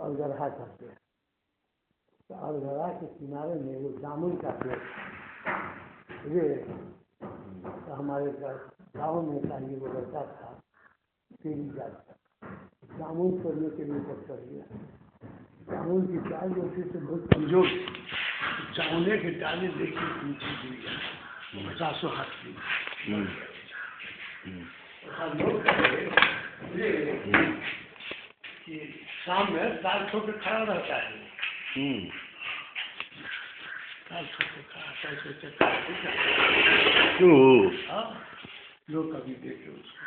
अलगरहा कहते हैं। तो अलगरहा के किनारे में वो जामुन का पेड़ ये तो हमारे गाँव में का ये वो लड़का था तेरी जात का, जामुन तोड़ने के लिए ऊपर चढ़ गया। जामुन की डाल जो थी तो बहुत कमजोर, जामुने की डाली देखी नीचे गिर गया, 50 हाथ की। लोग कि शाम में दाल छो के खड़ा रहता है, दाल छो के खड़ा रहता है। क्यों? हाँ, लोग कभी देखे उसको।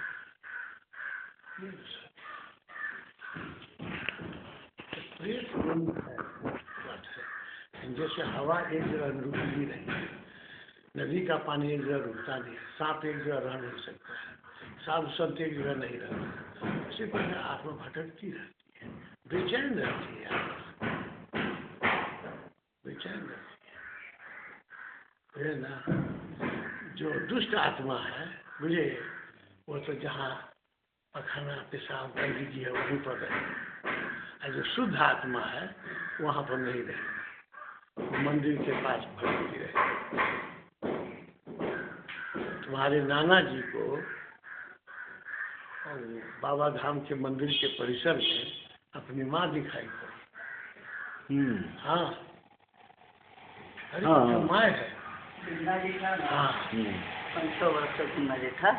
जैसे हवा एक जगह रुकी नहीं, नदी का पानी एक जगह रुकता नहीं, सांप एक जगह रह नहीं सकता है, साधु संत एक जगह नहीं रहता, इसी प्रकार आत्मा भटकती रहती है, बेचैन रहती है, बेचैन रहती है ना। जो दुष्ट आत्मा है मुझे वो तो जहाँ पखाना पेशाब गंदगी है वहीं पर रहे, और जो शुद्ध आत्मा है वहाँ पर नहीं रहे, मंदिर के पास भटकती रहे। तुम्हारे नाना जी को बाबा धाम के मंदिर के परिसर में अपनी माँ दिखाई पड़ी। हाँ, अरे माँ है। हाँ, 500 वर्ष तक झुन्ना जी था,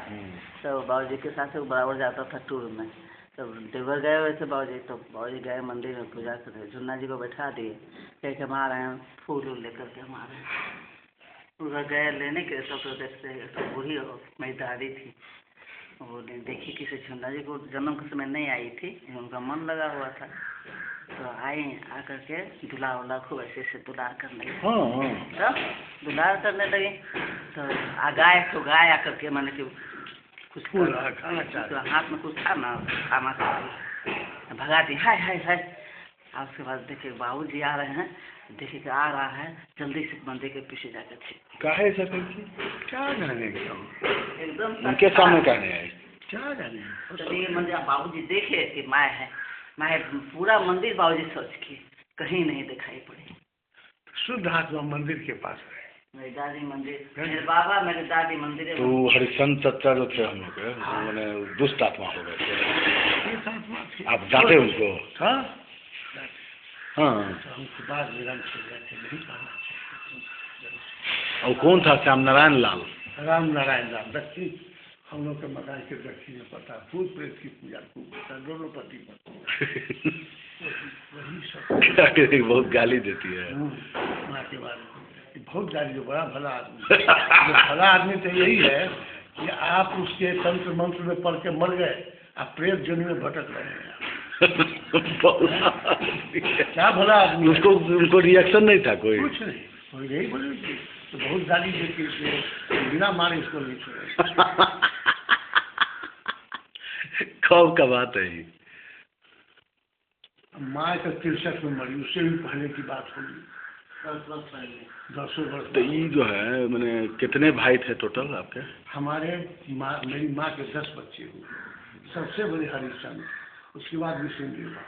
तो बाबूजी के साथ बराबर जाता था टूर में। तब देवघर गए हुए थे बाबूजी, तो बाबूजी गए मंदिर में पूजा करने, झुन्ना जी को बैठा दिए, कह के हम आ रहे हैं, फूल उल लेकर के हम आ रहे हैं। उधर गए लेने के, तब तो देखते तो बूढ़ी मेरी दादी थी, वो देखी किसी झुन्ना जी को जन्म के समय नहीं आई थी, उनका मन लगा हुआ था, तो आई आकर के दुला उला खूब ऐसे ऐसे दुलार करने लगी। तब दुलार करने लगी तो तो गाय आकर के मैंने कि कुछ तो हाथ में कुछ था ना, खाना था, भगा दी, हाय हाय हाय। और उसके बाद देखे बाबूजी आ रहे हैं, देखे कि आ रहा है, जल्दी से मंदिर के पीछे जाकर थे। काहे सकल की क्या जाने एकदम उनके सामने कहने आए, क्या जाने। चलिए मंदिर बाबूजी देखे कि माँ है, माँ पूरा मंदिर बाबूजी सर्च किए, कहीं नहीं दिखाई पड़ी। शुद्ध आत्मा मंदिर के पास है। मेरी दादी मंदिर, मेरे बाबा मेरे दादी मंदिर। तो हरिश्चंद्र चच्चा जो थे हम लोग, मैंने दुष्ट आत्मा हो गए थे, आप डांटे उनको? हाँ हाँ, तो हमको बाद में राम से नहीं कहना चाहिए। और कौन था? श्याम नारायण लाल, राम नारायण लाल, दक्षिण हम लोग के मकान के दक्षिण में पता, भूत प्रेत की पूजा खूब होता, दोनों पति पत्नी वही सब बहुत गाली देती है माँ के बारे में, बहुत गाली, जो बड़ा भला आदमी भला आदमी तो यही है कि आप उसके तंत्र मंत्र में पढ़ के मर गए, आप प्रेत जोनि में भटक रहे हैं। क्या भला आदमी, उसको उनको रिएक्शन नहीं था कोई, कुछ नहीं, तो यही बोले तो बहुत गाली देती है, बिना मारे इसको नहीं छोड़े। कब का बात है ये? माँ तो 63 में मरी, उससे भी पहले की बात होगी, 10 वर्ष पहले, 10 वर्ष। तो ये जो है मैंने कितने भाई थे टोटल आपके? हमारे मेरी माँ के 10 बच्चे हुए, सबसे बड़े हरिश्चंद्र, उसके बाद विष्णुदेवा।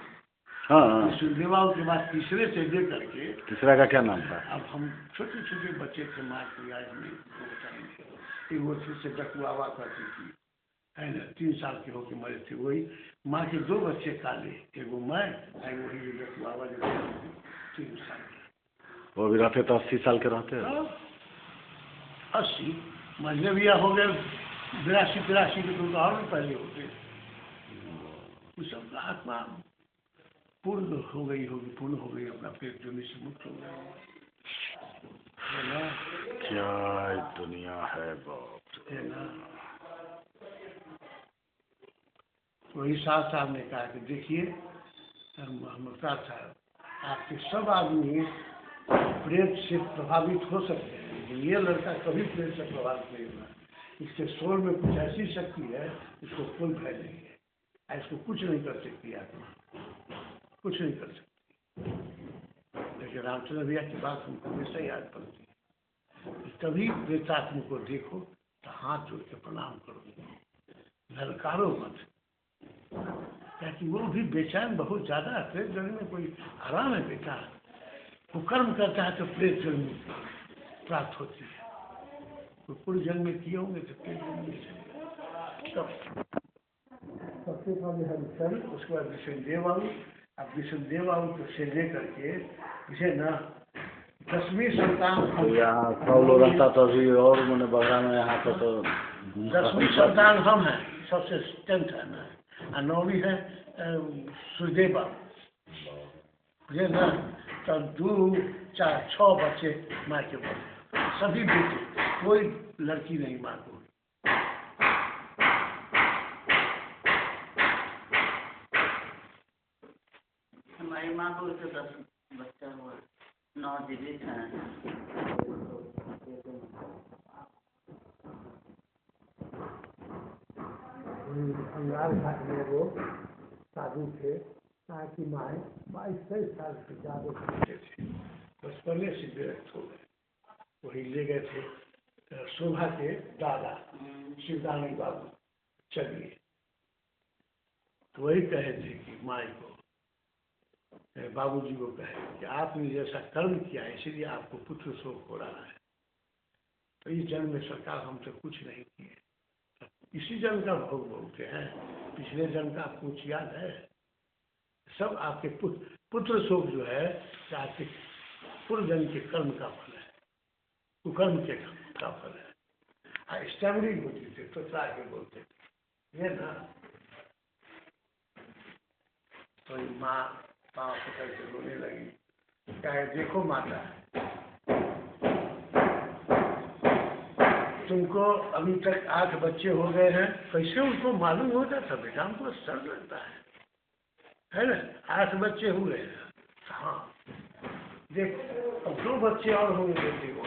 हाँ, विष्णुदेवा के बाद तीसरे से दे करके, तीसरा का क्या नाम था? अब हम छोटे छोटे बच्चे थे, माँ की याद में एक वो से डकुआवा करती थी, है ना, 3 साल के होके मरे थे, वही माँ के 2 बच्चे काले, एगो मैं, वही डकुआवा जो 3 साल के। वो भी रहते तो 80 साल के रहते? 80 मजनबिया हो गए 82-83 के, तो और भी पहले होते। उस सब आत्मा पूर्ण हो गई होगी, पूर्ण हो गई, अपना पेट जोनि से मुक्त हो गया। क्या दुनिया है बाप, है ना। वही साहब ने कहा कि देखिए हमका साहब, आपके सब आदमी प्रेत से प्रभावित हो सकते हैं, लेकिन ये लड़का कभी प्रेत से प्रभावित नहीं हुआ, इसके सोल में कुछ ऐसी शक्ति है, इसको कोई भय नहीं है, इसको कुछ नहीं कर सकती आत्मा, कुछ नहीं कर सकती। लेकिन रामचंद्र भैया की बात हमको हमेशा याद पड़ती है, कभी प्रेतात्मा को देखो तो हाथ जोड़ के प्रणाम करो, ललकारो मत। ताकि वो भी बेचैन बहुत ज़्यादा है। प्रेत जन्म में कोई आराम है बेटा, वो कर्म करता है तो प्रेत जन्म प्राप्त होती है। तो पूर्व जन्म में किए होंगे तो प्रेत जन्म में चलेगा। तब सबसे पहले हम चल, उसके बाद विष्णुदेव आऊ। अब विष्णुदेव आऊ को से ले करके मुझे ना 10वीं संतान तो यहाँ 100 लोग रहता तो अभी और मैंने बगरा में यहाँ पे तो 10वीं संतान हम हैं, सबसे 10th है ना, और 9वीं है सूर्यदेव बाबू। मुझे ना तो 2, 4, 6 बच्चे माँ के बोले, सभी बेटे, कोई लड़की नहीं माँ को। हमारी माँ को तो 10 बच्चा हुआ, 9 जीवित हैं। अंगार घाट में वो साधु थे, की माए 22-23 साल से ज़्यादा बच्चे थे, बचपने से विरक्त हो गए। वही ले गए थे शोभा के दादा शिवदानी बाबू, चलिए तो वही कहे थे कि माई को, बाबूजी को कहे कि आपने जैसा कर्म किया है इसीलिए आपको पुत्र शोक हो रहा है। तो इस जन्म में सरकार हम तो कुछ नहीं किए, इसी जन्म का भोग भोगते हैं, पिछले जन्म का आपको कुछ याद है? सब आपके पुत्र शोक जो है आपके पूर्व जन्म के कर्म का फल है, कुकर्म के का फल है। स्टैमरिंग होती थे तो के बोलते थे ये ना, तो माँ पाँव पकड़ के रोने लगी, क्या देखो माता, तुमको अभी तक 8 बच्चे हो गए हैं, कैसे उनको मालूम होता था बेटा, हमको शर्म लगता है ना, 8 बच्चे हुए हैं। हाँ देखो अब 2 बच्चे और होंगे बेटे को,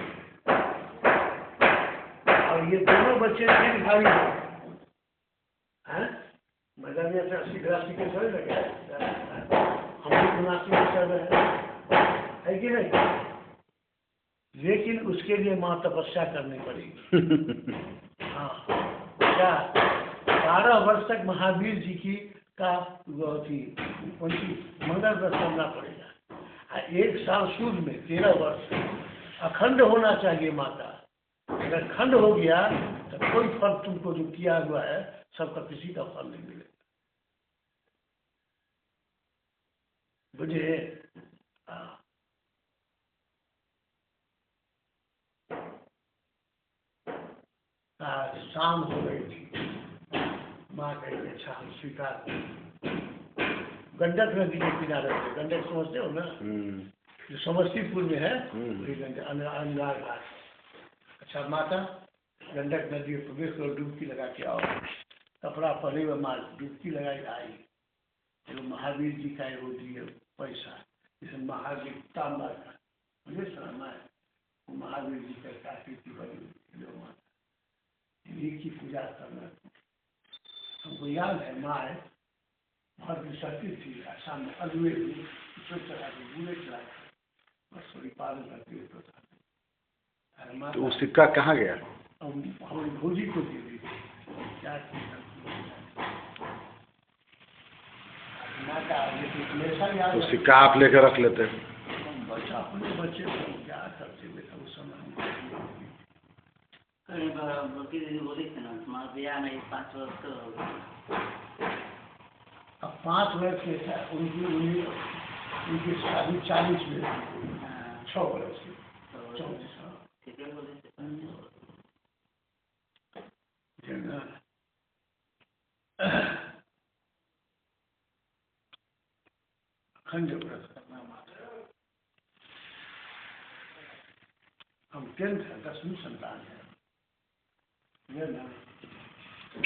और ये दोनों बच्चे फिर भाई हैं, मैदान में 80-82 के थोड़े लगे, हम भी 79 में चल रहे हैं, है कि नहीं? लेकिन उसके लिए माँ तपस्या करनी पड़ेगी। हाँ क्या 12 वर्ष तक महावीर जी की का थी उनकी मंगल व्रत करना पड़ेगा। 1 साल सूद में 13 वर्ष अखंड होना चाहिए माँ का। अगर खंड हो गया तो कोई फल तुमको जो किया हुआ है सबका किसी का फल नहीं मिलेगा, बुझे? हाँ शाम हो गई थी, माँ कही अच्छा हम स्वीकार, गंडक नदी के किनारे थे, गंडक समझते हो ना, जो समस्तीपुर में है वही गंडक अंगार घाट। अच्छा माता गंडक नदी में प्रवेश करो, डुबकी लगा के आओ, कपड़ा पहले हुए माँ डुबकी लगाई आई, जो महावीर जी का वो दिए पैसा, जिसमें महावीर तांबा का मुझे शर्मा है, वो महावीर जी का काफी थी बड़ी माता, इन्हीं की पूजा करना। हमको याद है माँ बहुत विसर्ती थी, आसाम में अगुए भी चढ़ा के बूढ़े चढ़ा के बस वही पालन करती हुए तो वो सिक्का कहाँ गया? हमारी भोजी को दे दी क्या माँ का हमेशा याद तो सिक्का आप लेकर रख लेते? बच्चा अपने बच्चे को क्या करते बेटा उस समय। दीदी बोली थी ना तुम्हारा बिया नहीं 5 वर्ष का होगा। अब 5 वर्ष के था उनकी शादी 40 में 6 वर्ष की 34 साल। ठीक है बोले थे अखंड व्रत करना माता। हम 10th है, 10वीं संतान है ये ना।